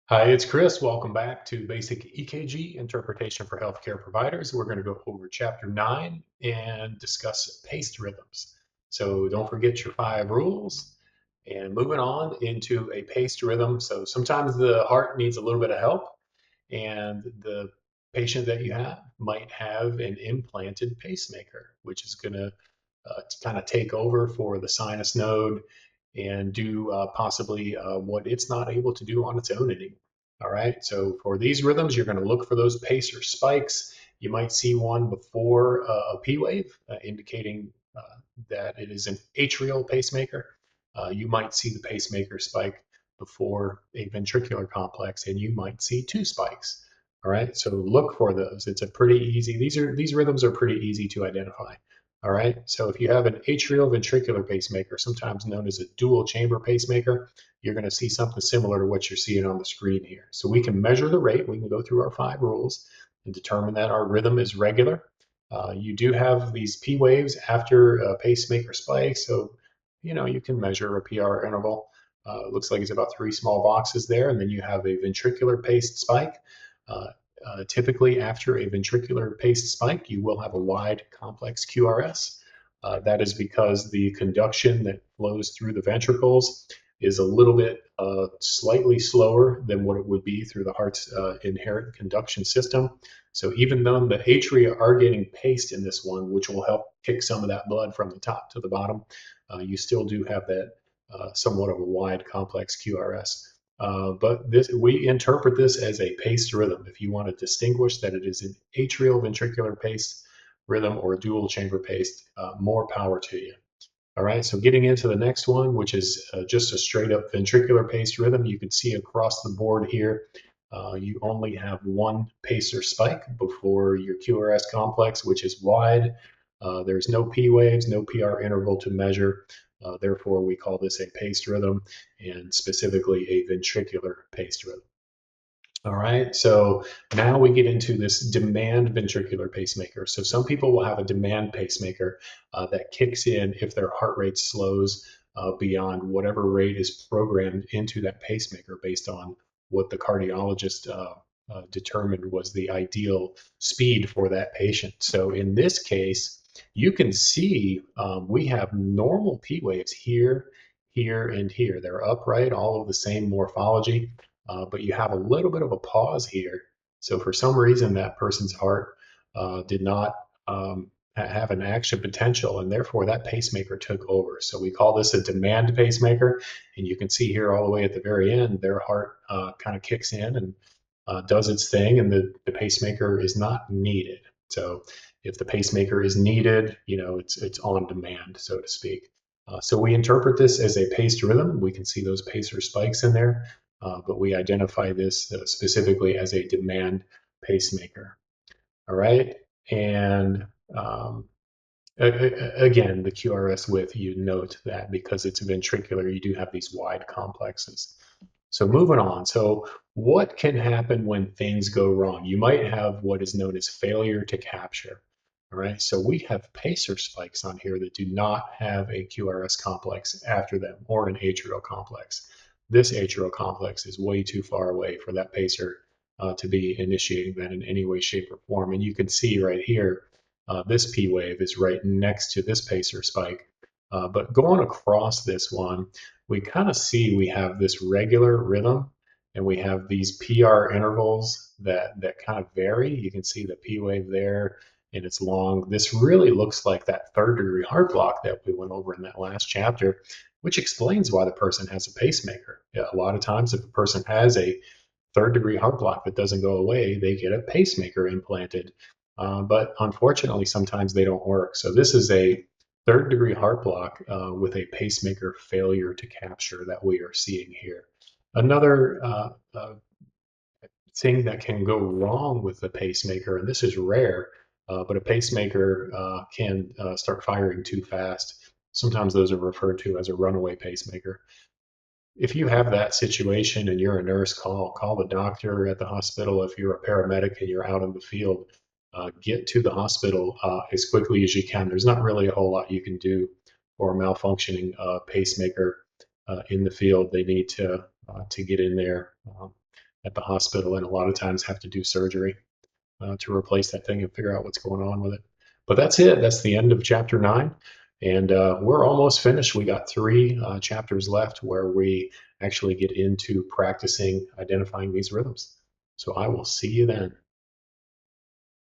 Hi, it's Chris. Welcome back to Basic EKG Interpretation for Healthcare Providers. We're going to go over Chapter 9 and discuss paced rhythms. So don't forget your 5 rules. And moving on into a paced rhythm. So sometimes the heart needs a little bit of help, and the patient that you have might have an implanted pacemaker, which is going to kind of take over for the sinus node and do possibly what it's not able to do on its own anymore. All right, so for these rhythms, you're going to look for those pacer spikes. You might see one before a P wave, indicating that it is an atrial pacemaker. You might see the pacemaker spike before a ventricular complex, and you might see 2 spikes. All right, so look for those. It's a pretty easy. These rhythms are pretty easy to identify. All right, so if you have an atrial ventricular pacemaker, sometimes known as a dual chamber pacemaker, you're going to see something similar to what you're seeing on the screen here. So we can measure the rate. We can go through our 5 rules and determine that our rhythm is regular. You do have these P waves after a pacemaker spike, so you can measure a PR interval. It looks like it's about 3 small boxes there, and then you have a ventricular paced spike. Uh, Typically, after a ventricular paced spike, you will have a wide complex QRS. That is because the conduction that flows through the ventricles is a little bit slightly slower than what it would be through the heart's inherent conduction system. So even though the atria are getting paced in this one, which will help kick some of that blood from the top to the bottom, you still do have that somewhat of a wide complex QRS. But we interpret this as a paced rhythm. If you want to distinguish that it is an atrial ventricular paced rhythm or a dual chamber paced, more power to you. All right, so getting into the next one, which is just a straight up ventricular paced rhythm, you can see across the board here, you only have one pacer spike before your QRS complex, which is wide. There's no P waves, no PR interval to measure. Therefore, we call this a paced rhythm and specifically a ventricular paced rhythm. All right, so now we get into this demand ventricular pacemaker. So some people will have a demand pacemaker that kicks in if their heart rate slows beyond whatever rate is programmed into that pacemaker based on what the cardiologist determined was the ideal speed for that patient. So in this case, you can see we have normal P waves here, here, and here. They're upright, all of the same morphology, but you have a little bit of a pause here. So for some reason, that person's heart did not have an action potential, and therefore that pacemaker took over. So we call this a demand pacemaker, and you can see here all the way at the very end, their heart kind of kicks in and does its thing, and the pacemaker is not needed. So if the pacemaker is needed, it's on demand, so to speak. So we interpret this as a paced rhythm. We can see those pacer spikes in there, but we identify this specifically as a demand pacemaker. All right, and um, again, the QRS width, you note that because it's ventricular, you do have these wide complexes. So moving on. So what can happen when things go wrong? You might have what is known as failure to capture. All right. So we have pacer spikes on here that do not have a QRS complex after them or an atrial complex. This atrial complex is way too far away for that pacer to be initiating that in any way, shape, or form. And you can see right here, this P wave is right next to this pacer spike. But going across this one, we kind of see we have this regular rhythm and we have these PR intervals that kind of vary. You can see the P wave there and it's long. This really looks like that third degree heart block that we went over in that last chapter, which explains why the person has a pacemaker. Yeah, a lot of times if a person has a third degree heart block that doesn't go away, they get a pacemaker implanted. But unfortunately, sometimes they don't work. So this is a third degree heart block with a pacemaker failure to capture that we are seeing here. Another thing that can go wrong with the pacemaker, and this is rare, but a pacemaker can start firing too fast. Sometimes those are referred to as a runaway pacemaker. If you have that situation and you're a nurse, call the doctor at the hospital. If you're a paramedic and you're out in the field, get to the hospital as quickly as you can. There's not really a whole lot you can do for a malfunctioning pacemaker in the field. They need to get in there at the hospital and a lot of times have to do surgery to replace that thing and figure out what's going on with it. But that's it. That's the end of chapter 9. And we're almost finished. We got 3 chapters left where we actually get into practicing identifying these rhythms. So I will see you then.